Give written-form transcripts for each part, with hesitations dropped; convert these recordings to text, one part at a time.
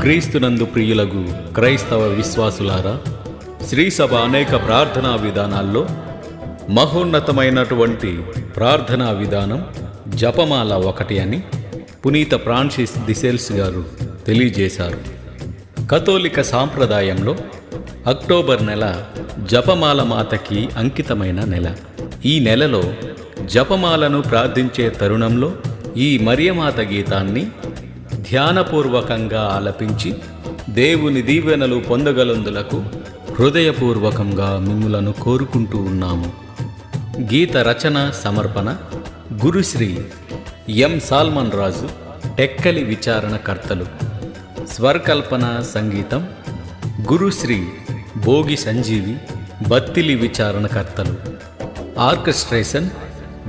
క్రీస్తునందు ప్రియులగు క్రైస్తవ విశ్వాసులారా, శ్రీసభ అనేక ప్రార్థనా విధానాల్లో మహోన్నతమైనటువంటి ప్రార్థనా విధానం జపమాల ఒకటి అని పునీత ఫ్రాన్సిస్ డిసేల్స్ గారు తెలియజేశారు. కథోలిక సాంప్రదాయంలో అక్టోబర్ నెల జపమాల మాతకి అంకితమైన నెల. ఈ నెలలో జపమాలను ప్రార్థించే తరుణంలో ఈ మరియమాత గీతాన్ని ధ్యానపూర్వకంగా ఆలపించి దేవుని దీవెనలు పొందగలందులకు హృదయపూర్వకంగా మిమ్ములను కోరుకుంటూ ఉన్నాము. గీత రచన సమర్పణ గురుశ్రీ ఎం సాల్మన్ రాజు, టెక్కలి విచారణకర్తలు. స్వరకల్పన సంగీతం గురుశ్రీ భోగి సంజీవి, బత్తిలి విచారణకర్తలు. ఆర్కెస్ట్రేషన్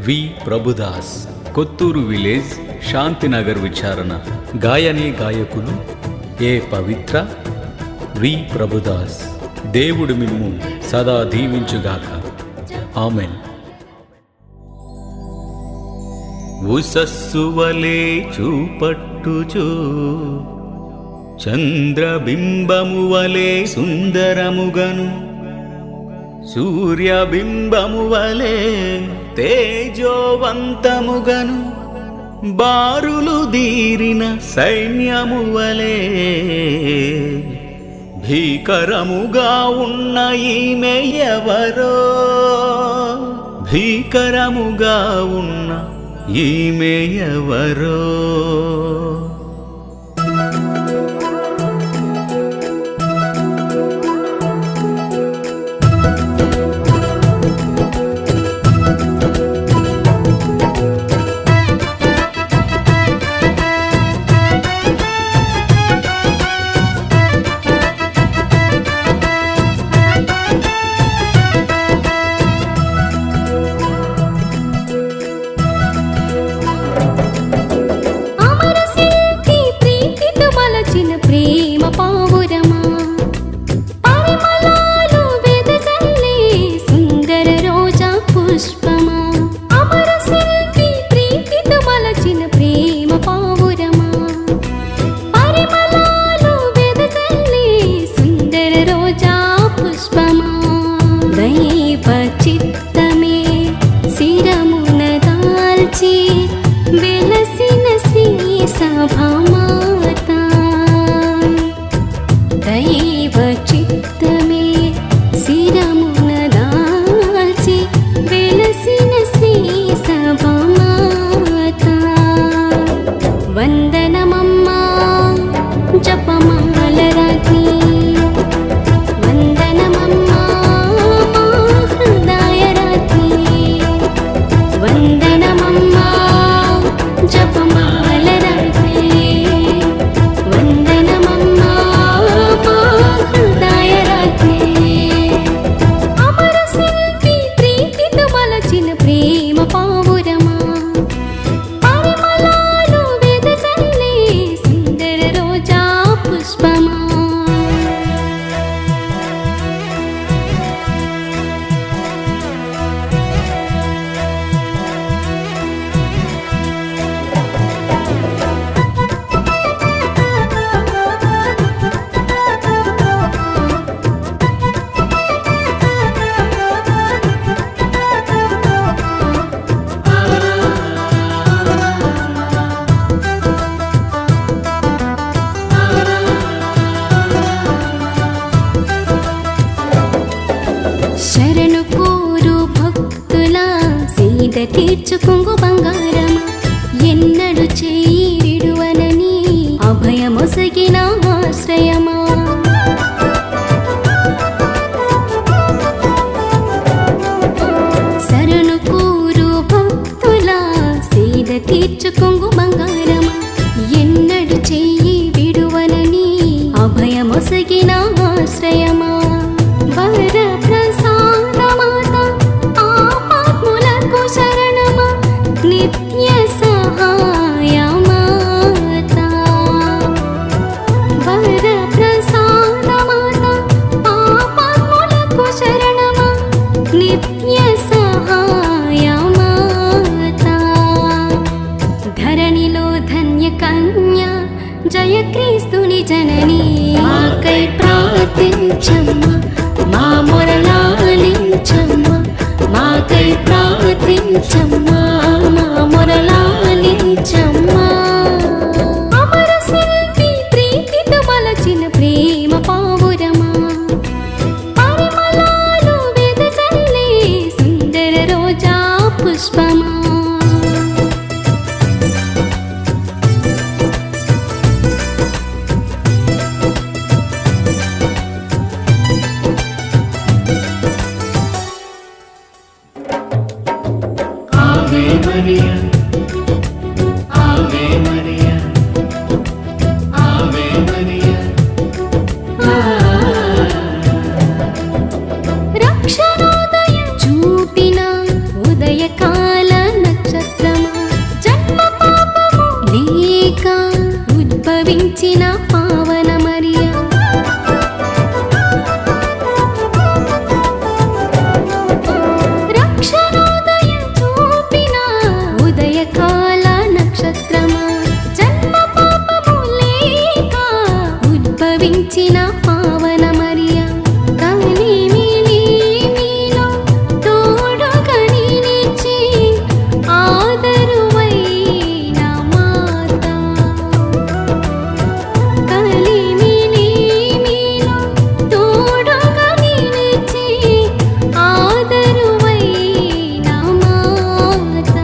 వి ప్రభుదాస్, కొత్తూరు విలేజ్, శాంతినగర్ విచారణ. గాయని గాయకులు ఏ పవిత్ర, వి ప్రభుదాస్. దేవుడు మిమ్ము సదా దీవించుగాక. ఆమెన్. ఉసస్సువలే చూపట్టుచు చంద్రబింబము వలె సుందరముగను, సూర్యబింబము వలె తేజోవంతముగను, బారులు దీరిన సైన్యము వలె భీకరముగా ఉన్న ఈమె ఎవరో, భీకరముగా ఉన్న ఈమె ఎవరో. తీర్చుకుంగు బంగారమా, ఎన్నడు చేయి విడువనని అభయమొసగిన ఆశ్రయమా. శరణు కూరు భక్తుల సీద తీర్చుకుంగు బంగారమా, ఎన్నడు చేయి విడువనని అభయమొసగిన ఆశ్రయమా. వర ప్రసాదమాత ఆపాత్ములకు శరణమా, నిత్య సహాయా రక్షించమ్మా మా మొరలాలించమ్మా అమర శిల్పి ప్రీతితో మలచిన ప్రేమ పావురమా పరిమళాలు వెదజల్లే సుందర రోజా పుష్పమా ఆవే మరియా ఆవే మరియా ఆవే మరియా రక్షణోదయం చూపిన ఉదయకాల నక్షత్రమా జన్మ పాపము లేక ఉద్భవించిన పావన మరియా రక్షణోదయం చూపిన ఉదయకాల నక్షత్రమా జన్మ పాపము లేక ఉద్భవించిన పావన మరియా కలిమిలీలో తోడుగా నిలిచి ఆదరువైన మాత కలిమిలీలో తోడుగా నిలిచి ఆదరువైన మాత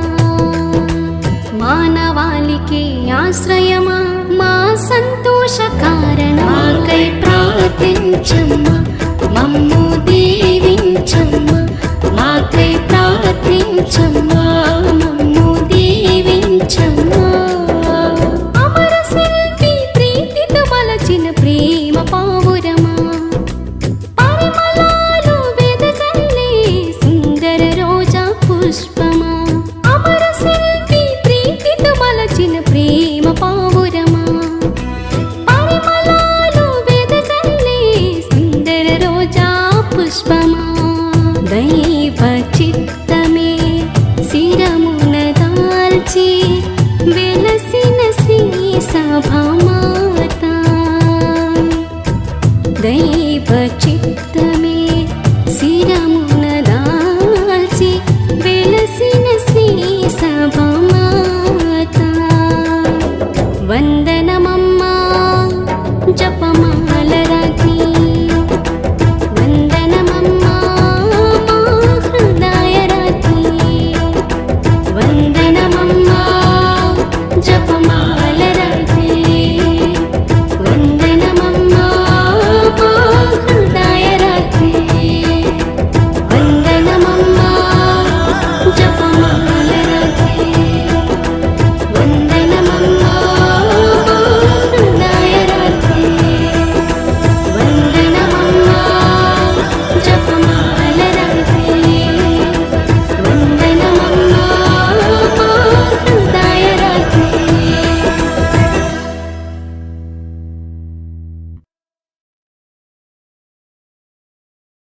మానవాళికి ఆశ్రయమా మా సంతోష కారణమాకై ప్రార్థించమ్మా